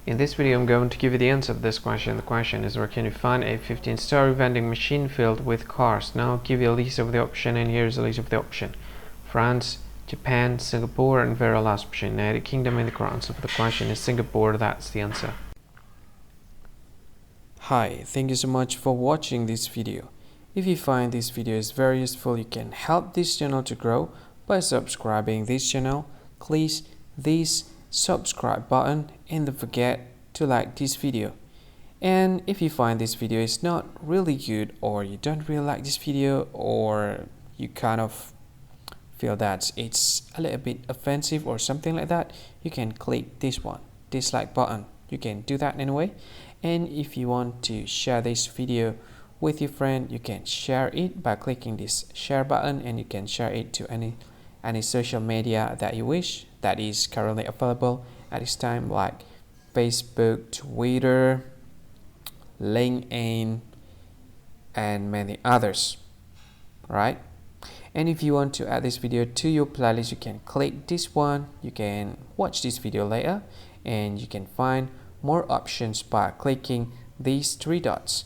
In this video I'm going to give you the answer to this question. The question is, where can you find a 15-story vending machine filled with cars? Now I'll give you a list of the option, and here's a list of the option: France, Japan, Singapore, and very last option, United Kingdom. And the correct answer for the question is Singapore. That's the answer. Hi, thank you so much for watching this video. If you find this video is very useful, you can help this channel to grow by subscribing this channel. Please this subscribe button and don't forget to like this video. And if you find this video is not really good, or you don't really like this video, or you kind of feel that it's a little bit offensive or something like that, you can click this one, dislike button. You can do that anyway. And if you want to share this video with your friend, you can share it by clicking this share button, and you can share it to any social media that you wish that is currently available at this time, like Facebook, Twitter, LinkedIn, and many others, right? And if you want to add this video to your playlist, you can click this one. You can watch this video later, and you can find more options by clicking these three dots.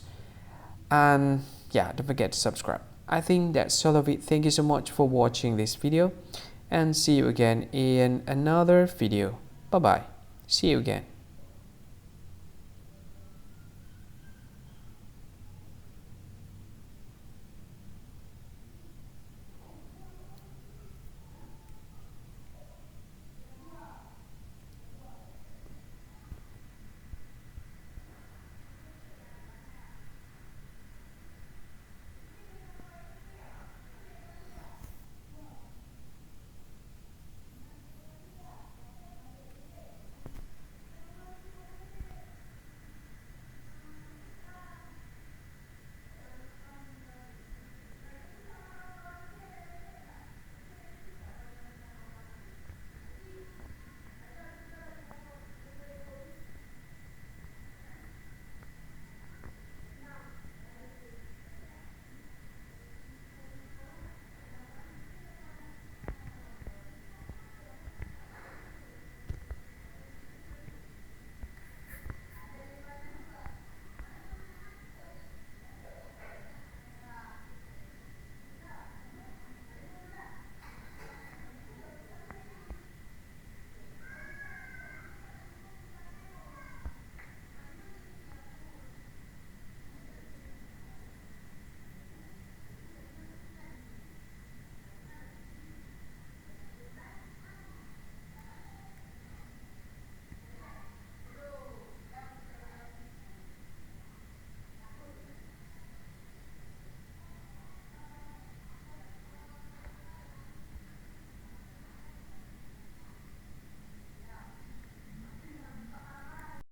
And yeah, don't forget to subscribe. I think that's all of it. Thank you so much for watching this video, and see you again in another video. Bye bye. See you again.